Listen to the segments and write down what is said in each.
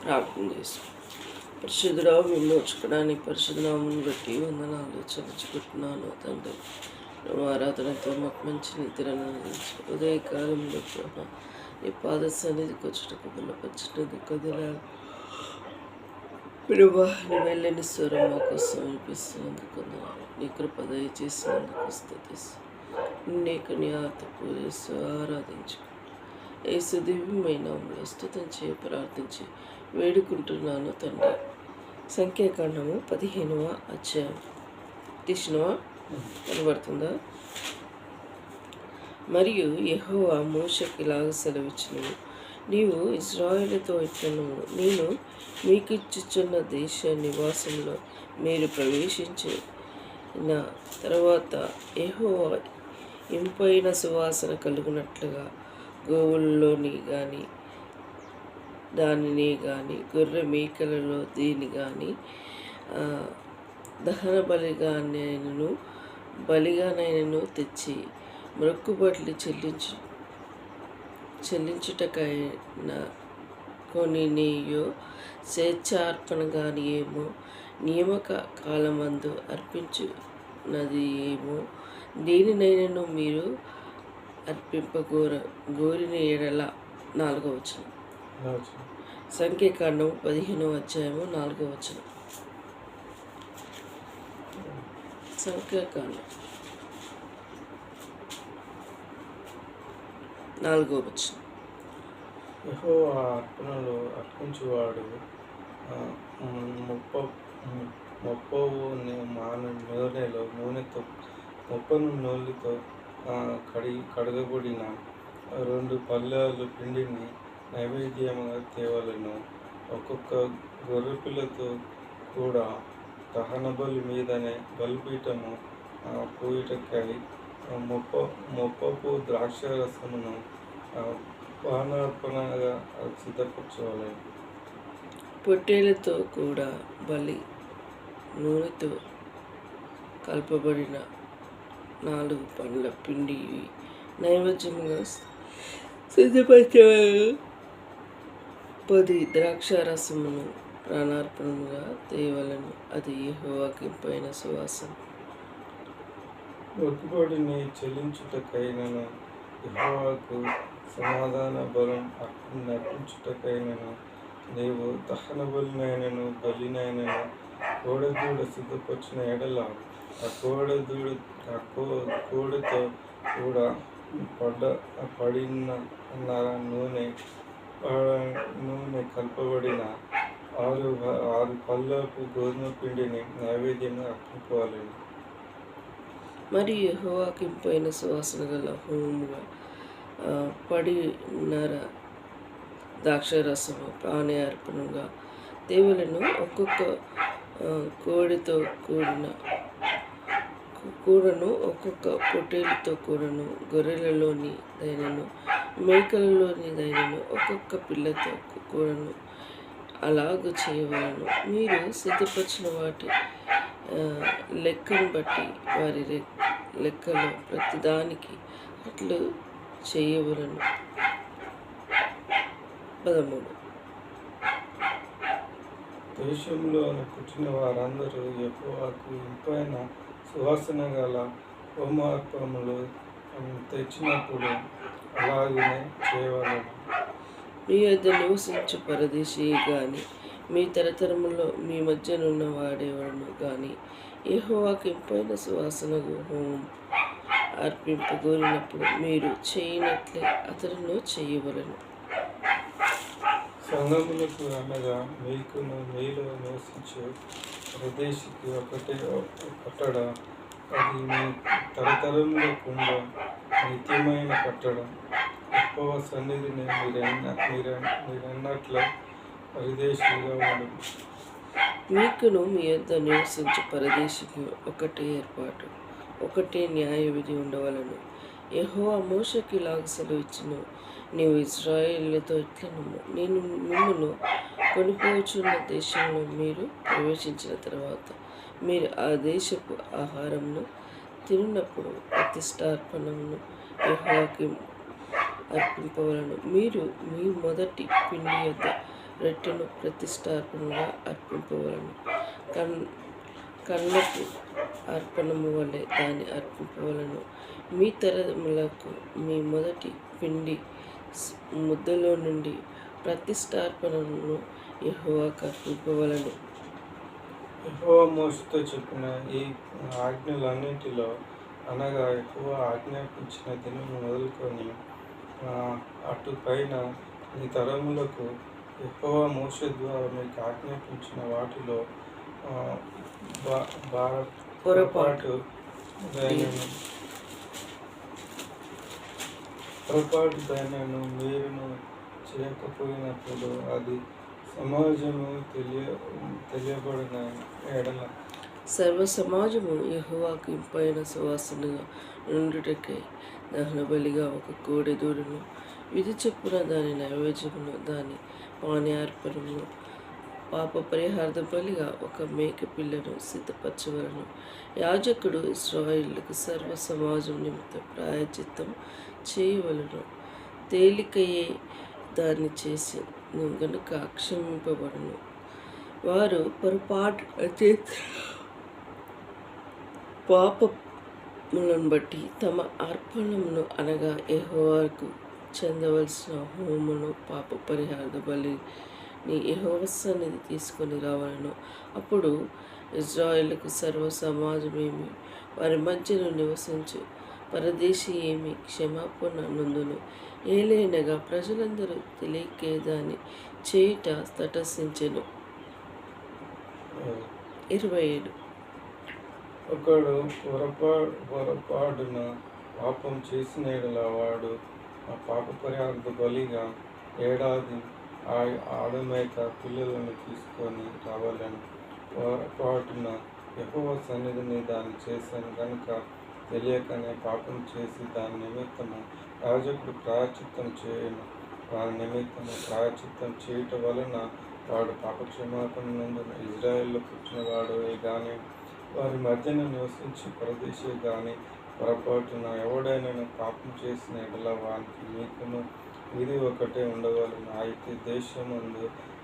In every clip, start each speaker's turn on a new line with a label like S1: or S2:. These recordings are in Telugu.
S1: ప్రార్థన చేసి పరిశుద్ధుడా విమోచకడానికి పరిశుద్ధ నామమును బట్టి వందనాలు చెల్లించుకుంటున్నాను తండ్రి. ఆరాధనతో మాకు మంచి నిద్రను అందించి ఉదయకాలంలో ప్రభా నీ పాద సన్నిధికి వచ్చటకు బలపరిచినది కదలాలి ప్రభా. నీ వెళ్ళని స్వరం మా కోసం వినిపిస్తున్నందుకు వందనాలు. నీ కృప దయచేసినందుకు స్తుతిస్తూ నీకు నీ ఆత్మ పూజిస్తూ ఆరాధించు యేసు దివ్యమైన స్తుతం చేయ ప్రార్థించి వేడుకుంటున్నాను తండ్రి. సంఖ్యాకాండము 15వ అధ్యాయం తీసినవా కనబడుతుందా? మరియు యెహోవా మోషేకి ఇలాగ సెలవిచ్చినను, నీవు ఇశ్రాయేలుతో ఇట్లను, నేను మీకు ఇచ్చుచున్న దేశ నివాసంలో మీరు ప్రవేశించిన తర్వాత యెహోవా ఇంపైన సువాసన కలుగునట్లుగా గోవుల్లోని కానీ దానిని కానీ గొర్రె మేకలలో దీని కానీ దహన బలిగానైనను తెచ్చి మొక్కుబడులు చెల్లించుటకైన కొనియో స్వేచ్ఛార్పణ కానీ ఏమో నియామక కాలమందు అర్పించున్నది ఏమో దేనినైనను మీరు గోరిన ఎడల. 4వ వచనం. సంఖ్యాకాండం 15వ అధ్యాయము 4వ వచనం. సంఖ్యాకాండం 4వ వచనం.
S2: యెహోవా అర్పణలు అర్పించువాడు ముప్పవు నూనెతో కడగబడిన 2 పళ్ళాలు పిండిని నైవేద్యముగా తేవలను. ఒక్కొక్క గొర్రెపిల్లతో కూడా దహన బలి మీదనే బలిపీఠము పూయుటకై మొప్పపు ద్రాక్షరసమును పానార్పణగా సిద్ధపరచవలెను.
S1: పొట్టేలతో కూడా బలి నూనెతో కలపబడిన 4 పండ్ల పిండి నైవేద్యముగా సిద్ధపరచవలెను. 10 ద్రాక్షారసమును ప్రాణార్పణముగా తేవలను, అది యెహోవాకు ఇంపైన సువాసన.
S2: మొక్కుబడిని చెల్లించుటకైనను యెహోవాకు సమాధాన బలం అర్పించుటకైనను నీవు దహన బలినైనను కోడెదూడ సిద్ధపరిచిన ఎడల ఆ కోడెతో కూడా పడిన నూనె కలపబడిన 6 పళ్ళపు గోధుమ పిండిని నైవేద్యంగా అర్పింపవలెను.
S1: మరియు యెహోవాకు ఇంపైన సువాసన గల హోమముగా పడినర ద్రాక్షరసము ప్రాణార్పణగా తేవలను. ఒక్కొక్క కోడితో కూడను ఒక్కొక్క పొట్టేలుతో కూడను గొర్రెలలోని దైనను మేకలలోని దైనను ఒక్కొక్క పిల్లతో కూడను అలాగూ చేయవలను. మీరు సిద్ధపరిచిన వాటి లెక్కను బట్టి వారి లెక్కలో ప్రతిదానికి అట్లు చేయవలను. 13.
S2: దేశంలో పుట్టిన వారందరూ యెహోవాకు ఇంపైన సువాసన గల హోమార్పణములు తెచ్చినప్పుడు అలాగనే చేయవలెను.
S1: మీ యొద్ద నివసించు పరదేశీ గాని మీ తరతరములో మీ మధ్యనున్న వాడేవాడును గాని యెహోవాకు ఇంపైన సువాసనకు హోమం అర్పింపగోరినప్పుడు మీరు చేయనట్లే అతడును చేయవలెను.
S2: సంఘములకు అనగా మీకును మీలో నివసించు పరదేశికి ఒకటే కట్టడ, అది మీ తరతరంలో కుండ నిత్యమైన కట్టడం. యెహోవా సన్నిధిని మీరన్నట్లే పరదేశిగా ఉండు.
S1: మీకును మీ యొద్ద నివసించు పరదేశికి ఒకటే ఏర్పాటు, ఒకటే న్యాయ విధి ఉండవలను. యెహోవా మోషేకి ఇలాగ సెలవిచ్చెను, నీవు ఇశ్రాయేలుతో ఇట్లనము, నేను మిమ్మును కొనిపోచున్న దేశంలో మీరు ప్రవేశించిన తర్వాత మీరు ఆ దేశపు ఆహారమును తిన్నప్పుడు ప్రతిష్టార్పణమును యెహోవాకి అర్పింపవలను. మీరు మీ మొదటి పిండి యొద్ద రెట్టెను ప్రతిష్టార్పణగా అర్పింపవలను. కన్ కళ్ళకు అర్పణము వలె దాన్ని అర్పింపవలను. మీ తరములకు మీ మొదటి పిండి ముద్దలో నుండి ప్రతిష్టార్పణను యెహోవాకు అర్పింపవలను.
S2: యెహోవా మోషేతో చెప్పిన ఈ ఆజ్ఞలన్నిటిలో అనగా యెహోవా ఆజ్ఞాపించిన దినము మొదలుకొని అటు పైన ఈ తరములకు యెహోవా మోషే ద్వారా మీకు ఆజ్ఞాపించిన వాటిలో పొరపాటు దానిని మీరును చేయకపోయినప్పుడు అది సమాజము తెలియబడిన ఎడల
S1: సర్వ సమాజము యెహోవాకు ఇంపైన సువాసనగా నుండుటకై దహన బలిగా ఒక కోడెదూడను, విధి చొప్పున దాని నైవేద్యమును, దాని పానీయార్పణను, పాప పరిహార్థ బలిగా ఒక మేక పిల్లను సిద్ధపరచవలను. యాజకుడు ఇశ్రాయేలుకు సర్వ సమాజం నిమిత్తం ప్రాయశ్చిత్తం చేయవలను. తేలికయే దాన్ని చేసి గనుక క్షమింపబడును. వారు పొరపాటు పాపములను బట్టి తమ అర్పణమును అనగా యెహోవాకు చెందవలసిన హోమమును, పాప పరిహార బలిని యెహోవా సన్నిధి తీసుకొని రావలను. అప్పుడు ఇశ్రాయేలుకు సర్వ సమాజమేమి, వారి మధ్యలో నివసించు పరదేశి ఏమి క్షమాపణ నొందును. ఏలైనగా ప్రజలందరూ తెలియకే దాన్ని చేయుట తటస్థించెను. 27
S2: ఒకడు పొరపాటున పాపం చేసిన యెడల వాడు ఆ పాప పరిహార బలిగా ఏడాది ఆడమేక పిల్లలను తీసుకొని రావాలని. పొరపాటున యెహోవా సన్నిధిని దాన్ని చేశాను కనుక తెలియకనే పాపం చేసి దాని నిమిత్తము యాజకుడు ప్రాయశ్చిత్తం చేయను. వారి నిమిత్తము ప్రాయశ్చిత్తం చేయుట వలన వాడు పాపక్షమాపణ నందున. ఇజ్రాయేల్లో పుట్టిన వాడు కానీ వారి మధ్యన నివసించి పరదేశీ కానీ పొరపాటున ఎవడైనా పాపం చేసిన ఎడల వానికి మీకును ఇది ఒకటే ఉండవలను. అయితే దేశమందు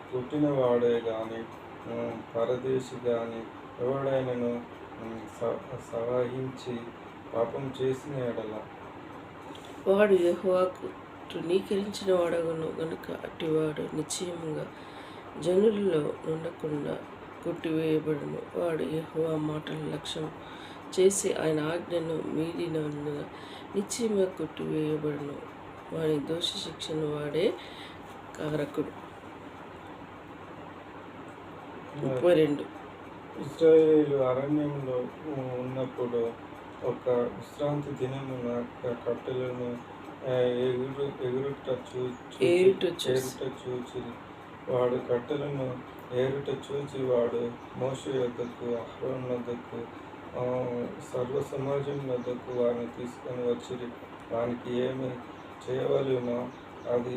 S2: పుట్టిన వాడే కానీ పరదేశి కానీ ఎవడైనాను సవహించి పాపం చేసిన ఎడల
S1: వాడు యెహోవాకు తృణీకరించిన వాడగును గనుక అట్టివాడు నిశ్చయముగా జనులలో ఉండకుండా కొట్టివేయబడును. వాడు యెహోవా మాటలు లక్ష్యం చేసి ఆయన ఆజ్ఞను మీరినందున నిశ్చయముగా కొట్టివేయబడును. వాని దోష శిక్షను వాడే కారకుడు. 32
S2: ఇశ్రాయేలు అరణ్యంలో ఉన్నప్పుడు ఒక విశ్రాంతి దినమున కట్టెలను ఏరుట చూచి వాడు కట్టెలను ఏరుట చూచి వాడు మోషే యొద్దకు అహరోను వద్దకు సర్వ సమాజం వద్దకు వారిని తీసుకొని వచ్చిరి. వానికి ఏమి చేయవలెనో అది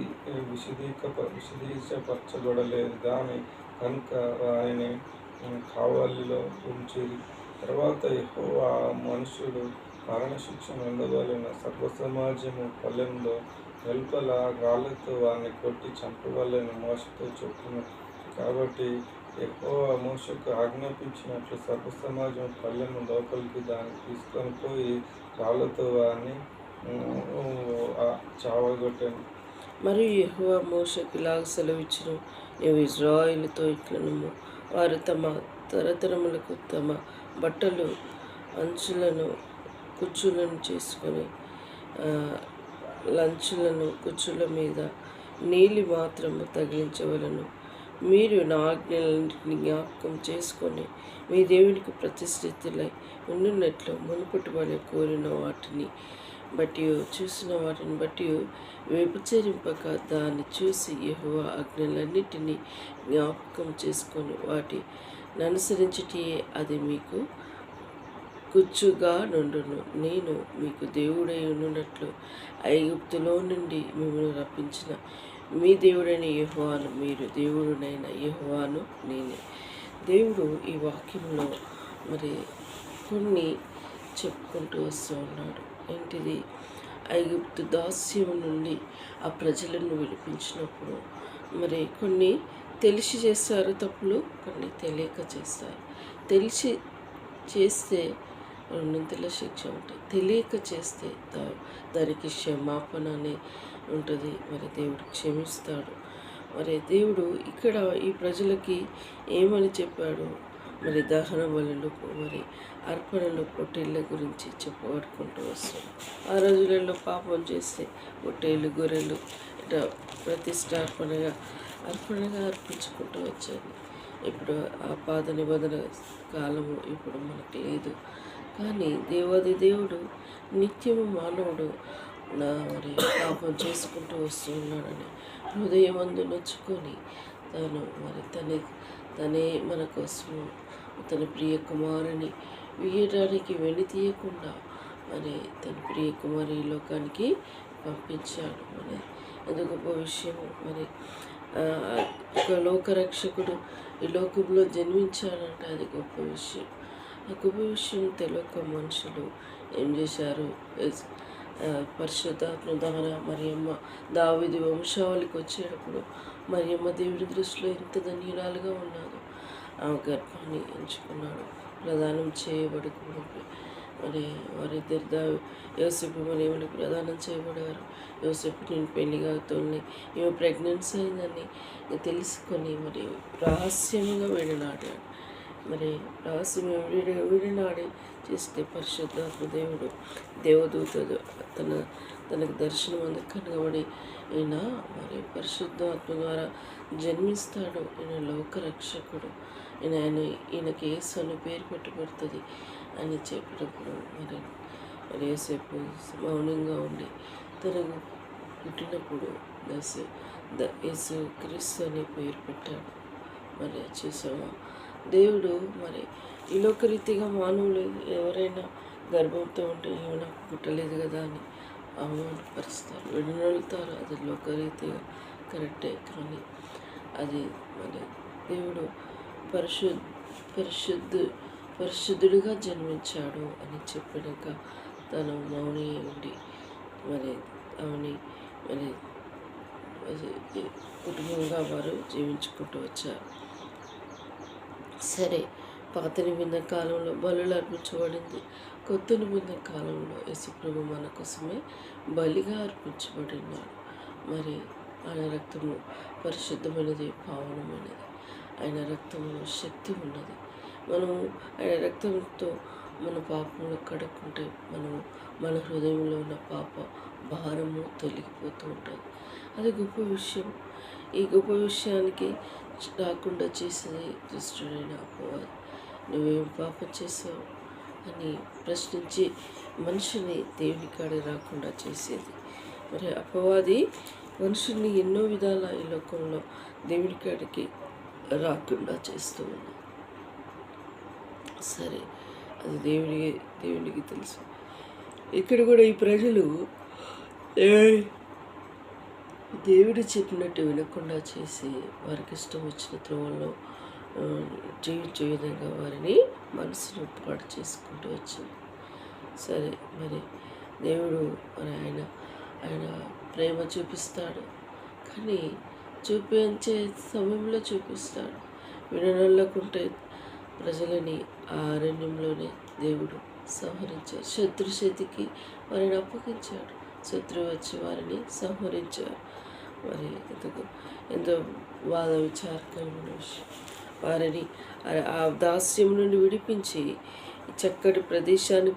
S2: విశదీకరించబడలేదు కానీ కనుక వారిని కావలిలో ఉంచిరి. తర్వాత యెహోవా మనుషుడు మరణశిక్ష నొందవలెను. సర్వ సమాజము పల్లెంలో వెలుపల రాళ్లతో వారిని కొట్టి చంపవలెను మోషేతో చెప్పును. కాబట్టి యెహోవా మోషేకు ఆజ్ఞాపించినట్లు సర్వ సమాజం పల్లెము లోపలికి దాన్ని తీసుకొని పోయి రాళ్లతో వారిని చావగొట్టెను.
S1: మరియు యెహోవా మోషేకు ఇలాగ సెలవిచ్చెను, నీవు ఇశ్రాయేలుతో ఇట్లనుము, వారు తమ తరతరములకు తమ బట్టలు అంచులను కుచ్చులను చేసుకొని లంచులను కుచ్చుల మీద నీలి మాత్రము తగిలించవలను. మీరు నా ఆజ్ఞలన్నింటినీ జ్ఞాపకం చేసుకొని మీ దేవునికి ప్రతిష్ఠితులై ఉండునట్లు మునుపటి వలె కోరిన వాటిని బట్టి చూసిన వాటిని బట్టి వ్యభిచరింపక దాన్ని చూసి యెహోవా ఆజ్ఞలన్నిటినీ జ్ఞాపకం చేసుకొని వాటిని అనుసరించుటయే అది మీకు కుచ్చుగా నుండును. నేను మీకు దేవుడై ఉండునట్లు ఐగుప్తులో నుండి మిమ్మల్ని రప్పించిన మీ దేవుడైన యెహోవాను, మీరు దేవుడునైన యెహోవాను నేనే. దేవుడు ఈ వాక్యంలో మరి కొన్ని చెప్పుకుంటూ వస్తూ ఉన్నాడు. ఏంటిది? ఐగుప్తు దాస్యం నుండి ఆ ప్రజలను విడిపించినప్పుడు మరి కొన్ని తెలిసి చేస్తారు తప్పులు, కానీ తెలియక చేస్తారు. తెలిసి చేస్తే రెండింతల శిక్ష ఉంటుంది. తెలియక చేస్తే దానికి క్షమాపణ అని ఉంటుంది. మరి దేవుడు క్షమిస్తాడు. మరి దేవుడు ఇక్కడ ఈ ప్రజలకి ఏమని చెప్పాడు? మరి దహన బలులు, మరి అర్పణలు, పొట్టేళ్ళ గురించి చెప్పబడుకుంటూ వస్తుంది. ఆ రోజులలో పాపం చేస్తే పొట్టేళ్ళు, గొర్రెలు ఇట్లా ప్రతిష్టార్పణగా అర్పణగా అర్పించుకుంటూ వచ్చారు. ఇప్పుడు ఆ పాత నిబంధన కాలము ఇప్పుడు మనకు లేదు. కానీ దేవాది దేవుడు నిత్యము మానవుడు మరి పాపం చేసుకుంటూ వస్తూ ఉన్నాడని హృదయమందు నొచ్చుకొని తాను మరి తనే మన కోసం తన ప్రియ కుమారుని వీయడానికి వెను తీయకుండా మరి తన ప్రియ కుమారి ఈ లోకానికి పంపించాడు. మరి అది గొప్ప విషయము. మరి ఒక లోకరక్షకుడు ఈ లోకంలో జన్మించాడంటే అది గొప్ప విషయం. ఆ గొప్ప విషయం తెలియక మనుషులు ఏం చేశారు? పరిశుద్ధాత్మ ద్వారా మరియమ్మ దావీదు వంశావళికి వచ్చేటప్పుడు మరియమ్మ దేవుడి దృష్టిలో ఎంత ధన్యురాలుగా ఉన్నాడు. ఆమె గర్భాన్ని ఎంచుకున్నాడు. ప్రదానం చేయబడుకుని మరి వారిద్దరు యోసేపు మరియమ్మని ప్రదానం చేయబడారు. యోసేపు నేను పెళ్లిగా తోలిని ఈమె ప్రెగ్నెన్సీ అయిందని తెలుసుకొని మరి రహస్యంగా విడనాడాడు. మరి రహస్యం విడనాడి చేస్తే పరిశుద్ధాత్మ దేవుడు దేవదూత తనకు దర్శనం అందుకు కనబడి ఈయన మరి పరిశుద్ధాత్మ ద్వారా జన్మిస్తాడు, ఈయన లోకరక్షకుడు, ఈయనకి యేసు అని పేరు పెట్టబడుతుంది అని చెప్పినప్పుడు మరి యేసేపు మౌనంగా ఉండి తనకు పుట్టినప్పుడు యేసు క్రీస్తు అని పేరు పెట్టాడు. మరి చూసావా, దేవుడు మరి ఈ లోకరీతిగా మానవులు ఎవరైనా గర్భంతో ఉంటే ఏమైనా పుట్టలేదు కదా అని అవమానపరుస్తారు, విడనలుతారు. అది లోకరీతిగా కరెక్టే. కానీ అది మరి దేవుడు పరిశుద్ధుడిగా జన్మించాడు అని చెప్పినాక తను మౌని ఉండి మరి ఆమెని మరి కుటుంబంగా వారు జీవించుకుంటూ వచ్చారు. సరే, పాత నిబంధన కాలంలో బలులు అర్పించబడింది. కొత్త నిబంధన కాలంలో యేసుప్రభు మన కోసమే బలిగా అర్పించబడినాడు. మరి ఆయన రక్తము పరిశుద్ధమైనది, పావనమైనది. ఆయన రక్తంలో శక్తి ఉన్నది. మనము ఆయన రక్తంతో మన పాపంలో కడుక్కుంటే మన హృదయంలో ఉన్న పాప భారము తొలగిపోతూ ఉంటుంది. అది గొప్ప విషయం. ఈ గొప్ప విషయానికి రాకుండా చేసేది దుష్టుడైన అపవాది. నువ్వేం పాపం చేసావు అని ప్రశ్నించి మనిషిని దేవుని కాడి రాకుండా చేసేది. మరి అపవాది మనుషుల్ని ఎన్నో విధాల ఈ లోకంలో దేవుని కాడికి రాకుండా చేస్తూ ఉన్నాడు. సరే, అది దేవునికి తెలుసు. ఇక్కడ కూడా ఈ ప్రజలు దేవుడు చెప్పినట్టు వినకుండా చేసి వారికి ఇష్టం వచ్చిన త్రోవల్లో జీవించే విధంగా వారిని మనసును పాడు చేసుకుంటూ వచ్చింది. సరే, మరి దేవుడు మరి ఆయన ప్రేమ చూపిస్తాడు, కానీ చూపించే సమయంలో చూపిస్తాడు. విననల్లకుంటే ప్రజలని ఆ అరణ్యంలోనే దేవుడు సంహరించాడు. శత్రు చేతికి వారిని అప్పగించాడు. శత్రువు వచ్చి వారిని సంహరించారు. మరి ఎంతో బాధ విచారకరమైన విషయం. వారిని ఆ దాస్యం నుండి విడిపించి చక్కటి ప్రదేశాన్ని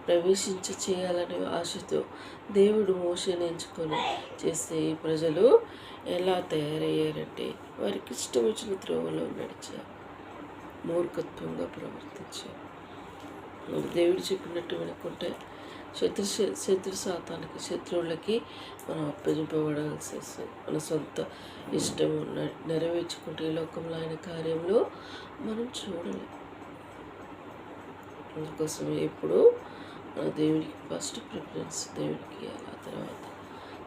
S1: ప్రవేశించ చేయాలనే ఆశతో దేవుడు మోషేని ఎంచుకొని చేస్తే ఈ ప్రజలు ఎలా తయారయ్యారంటే వారికి ఇష్టం వచ్చిన త్రోవలో నడిచారు, మూర్ఖత్వంగా ప్రవర్తించారు. దేవుడు చెప్పినట్టు వినకుంటే శత్రు సాతానికి, శత్రువులకి మనం అప్పగింపబడాల్సి వస్తుంది. మన సొంత ఇష్టం నెరవేర్చుకుంటే ఈ లోకంలో ఆయన కార్యంలో మనం చూడలేం. అందుకోసం ఎప్పుడు మన దేవుడికి ఫస్ట్ ప్రిఫరెన్స్ దేవుడికి ఇవ్వాలి. ఆ తర్వాత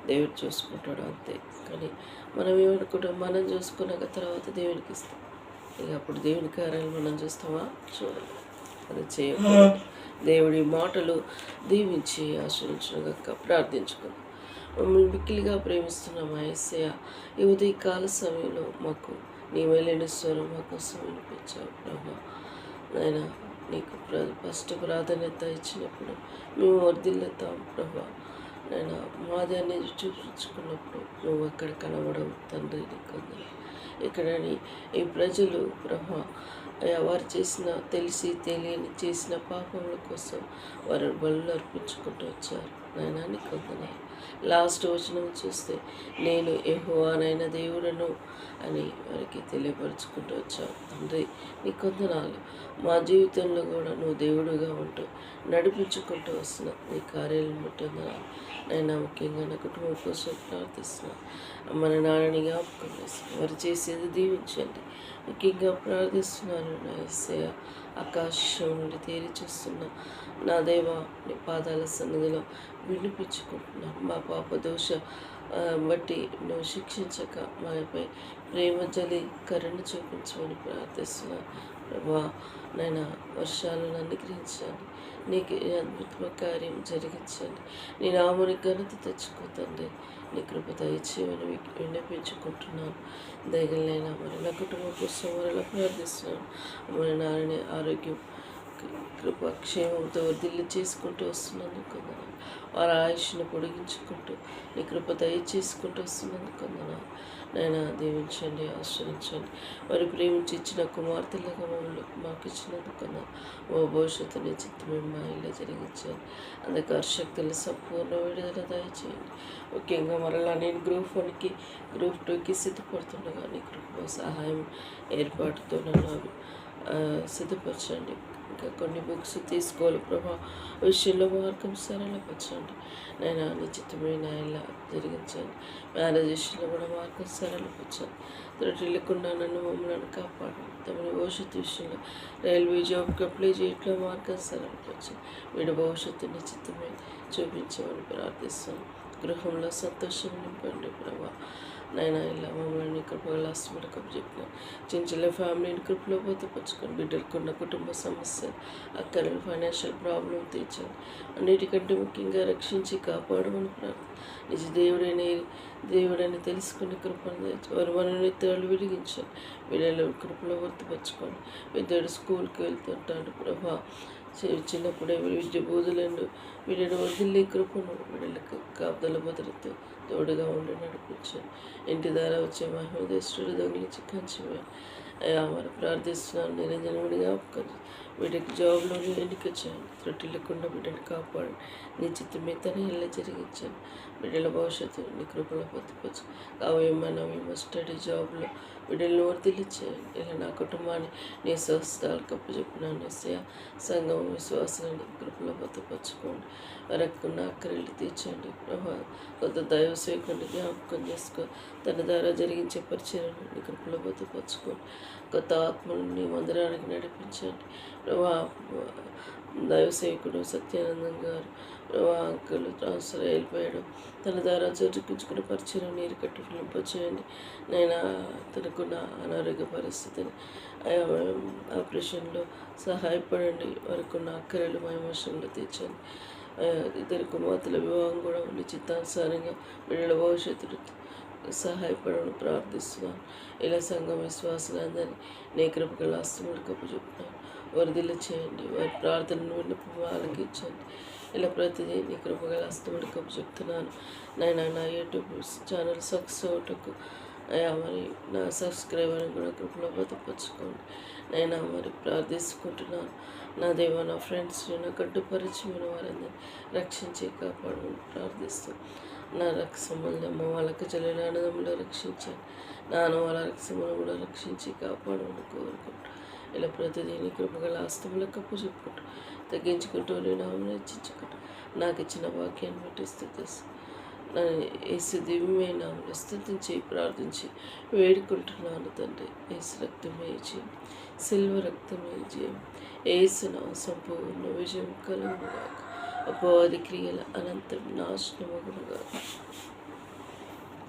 S1: దేవుడు చూసుకుంటాడు అంతే. కానీ మనం ఏమనుకుంటాం, మనం చూసుకున్నాక తర్వాత దేవుడికి ఇస్తాం. ఇక అప్పుడు దేవుని కార్యాలు మనం చూస్తామా? చూడలేం. అది చేయకూడదు. దేవుడి మాటలు దీవించి ఆశ్రయించుగాక ప్రార్థించుకుందాం. మమ్మల్ని మిక్కిలిగా ప్రేమిస్తున్న మా యేసయ్య, ఈ ఉదయకాల సమయంలో మాకు నీ వెళ్ళిన స్వరం మా కోసం వినిపించావు ప్రభా. నాయన నీకు ఫస్ట్ ప్రాధాన్యత ఇచ్చినప్పుడు మేము వర్ధిల్లుతాం ప్రభా. నేను మాది అనేది చూపించుకున్నప్పుడు నువ్వు అక్కడ కనబడవు తండ్రి. నీకు ఇక్కడ ఈ ప్రజలు ప్రభా వారు చేసిన తెలిసి తెలియని చేసిన పాపముల కోసం వారు బలు అర్పించుకుంటూ వచ్చారు. నాయన నీకు వందనాలు. లాస్ట్ వచనం చూస్తే నేను యెహోవానైన దేవుడను అని వారికి తెలియపరుచుకుంటూ వచ్చావు తండ్రి. నీకు వందనాలు. మా జీవితంలో కూడా నువ్వు దేవుడుగా ఉంటూ నడిపించుకుంటూ వస్తున్నావు. నీ కార్యాలను బట్టి వందనాలు. నేను ముఖ్యంగా నా కుటుంబం కోసం ప్రార్థిస్తున్నాను. మన నాన్నని జ్ఞాపకం చేస్తున్నాను. వారు చేసేది దీవించండి. ముఖ్యంగా ప్రార్థిస్తున్నాను నా యేసయ్య. ఆకాశం నుండి తేరి చూస్తున్నా నా దేవా, నీ పాదాల సన్నిధిలో వినిపించుకుంటున్నాను. మా పాప దోష బట్టి నువ్వు శిక్షించక మాపై ప్రేమ జలి కరుణ చూపించమని ప్రార్థిస్తున్నాను ప్రభా. నైనా వర్షాలను అనుగ్రహించండి. నీకు అద్భుత కార్యం జరిగించండి. నీ నామని ఘనత తెచ్చుకోతండి. నీ కృప దయచేయమని విన్నపించుకుంటున్నాను. దయగలైనా మరి నా కుటుంబం కోసం మరలా ప్రార్థిస్తున్నాను. మరి నారాయణ ఆరోగ్యం కృపక్షేమంతో వర్ధిల్లు చేసుకుంటూ వస్తున్నాను కొందరు. వారి ఆయుష్ను పొడిగించుకుంటూ నీ కృప దయచేసుకుంటూ వస్తున్నాను కొందరు. నైనా దీవించండి, ఆశ్రయించండి. వారి ప్రేమించి ఇచ్చిన కుమార్తెలుగా మమ్మల్ని మాకు ఇచ్చినందుకు ఓ భవిష్యత్తుని చిత్తమే మా ఇల్లు జరిగించండి. అంధకార శక్తులు సంపూర్ణ విడుదల దయచేయండి. ముఖ్యంగా మరలా నేను గ్రూప్ 1కి గ్రూప్ 2కి సిద్ధపడుతుండగా నీ కృప సహాయం ఏర్పాటుతో నన్ను సిద్ధపరచండి. ఇంకా కొన్ని బుక్స్ తీసుకోవాలి ప్రభా. విషయంలో మార్గం సరళపరచండి. నేను నిశ్చితమైన ఇలా జరిగించండి. మ్యారేజ్ విషయంలో కూడా మార్గం సరళపరచండి. త్రుటి లేకుండా నన్ను మమ్మల్ని కాపాడండి. తమ భవిష్యత్తు విషయంలో రైల్వే జాబ్కి అప్లై చేయట్లో మార్గం సరళపరచండి. వీడి భవిష్యత్తు నిశ్చితమే చూపించమని ప్రార్థిస్తాను. గృహంలో సంతోషం నింపండి ప్రభా. నైనా ఇలా మమ్మల్ని కృపగల ఆస్తులకు చెప్పిన చిన్న ఫ్యామిలీని కృపలో భద్రపరచుకొని బిడ్డలకున్న కుటుంబ సమస్యలు అక్కడలు ఫైనాన్షియల్ ప్రాబ్లం తీర్చండి. అన్నిటికంటే ముఖ్యంగా రక్షించి కాపాడమని ప్రార్థన. నిజ దేవుడని తెలుసుకుని కృపను వారు మనల్ని తేళ్ళు విడిగించండి. బిడ్డల కృపలో భద్రపరచుకోండి. పెద్దడు స్కూల్కి వెళ్తుంటాడు ప్రభా. చిన్నప్పుడే విద్య బోధులను వీడిని వదిలే కృపను వీళ్ళకి కాపుదల భద్రత తోడుగా ఉండి నడిపించాను. ఇంటి ద్వారా వచ్చే మహిమదేశుడు దొంగిలించి కంచివేయాలి. అయ్యా మరి ప్రార్థిస్తున్నాను. నిరంజనముడి జ్ఞాపకం వీడికి జాబ్లోని ఎన్నిక చేయండి. త్రుటి లేకుండా బిడ్డను కాపాడండి. నీ చిత్తమే తన ఇళ్ళ జరిగించండి. బిడ్డల భవిష్యత్తు నీ కృపలో పొందుపరచు. కావేమన్నా మేము స్టడీ జాబ్లో బిడ్డలను వర్ధిల్లు చేయండి. ఇలా నా కుటుంబాన్ని నీ స్వస్థాలు కప్పచెప్పినాను. సంఘం విశ్వాసాన్ని కృపలో పొందుపరచుకోండి. వరకున్న అక్కరెళ్ళి తీర్చండి ప్రభా. కొంత దైవ సేవకుని జ్ఞాపకం చేసుకో తన ద్వారా జరిగించే పరిచయాన్ని నీ కృపలో పొందుపరచుకోండి. కొత్త ఆత్మను నీ మందిరానికి నడిపించండి ప్రభా. దైవ సేవకుడు సత్యానందం గారు ప్రభా అంకులు ట్రాన్స్ఫర్ వెళ్ళిపోయడం తన ద్వారా జరిగించుకునే పరిచయం నీరు కట్టింపచేయండి. నేను తనకున్న అనారోగ్య పరిస్థితిని ఆపరేషన్లో సహాయపడండి. వారికున్న అక్కరలు మహిమోషంలో తీర్చండి. ఇద్దరు కుమార్తెల వివాహం కూడా నిశ్చితానుసారంగా బిడ్డల భవిష్యత్తులు సహాయపడమని ప్రార్థిస్తున్నాను. ఇలా సంఘం విశ్వాసులందరినీ నీ కృపగల ఆస్తుములకు అప్పచెప్తున్నాను. వరదలు చేయండి. వారి ప్రార్థనను విన్నప్పుడు ఆలకించండి. ఇలా ప్రతిదీ నీ కృపగల ఆస్తుములకు అప్పచెప్తున్నాను. నా యూట్యూబ్ ఛానల్ సక్సెస్ అవటకు మరి నా సబ్స్క్రైబర్ని కూడా కృపలో భద్రపరచుకోండి. నైనా మరి ప్రార్థించుకుంటున్నాను. నా దేవా, నా ఫ్రెండ్స్ నాకంటూ పరిచయమైన వారందరినీ రక్షించి కాపాడమని ప్రార్థిస్తూ నా రక్షమల్ని అమ్మ వాళ్ళకి చెల్లెల ఆనందంలో రక్షించండి. నాన్న వాళ్ళ రక్షమను కూడా రక్షించి కాపాడమని కోరుకుంటూ ఇలా ప్రతిదీని కృపగల ఆస్తములకు కప్పు చెప్పుకుంటూ తగ్గించుకుంటూ నేను హెచ్చించుకుంటూ నాకు ఇచ్చిన వాక్యాన్ని బట్టి స్థుతిస్తూ ఏసు దివ్యమైన స్తుతించి ప్రార్థించి వేడుకుంటున్నాను తండ్రి. ఏసు రక్తమే జయం, సిల్వ రక్తమే జయం. ఏసున సంపూర్ణ విజయం కలుగునుగాక. అపవాది క్రియల అనంతం నాశనమగునుగాక.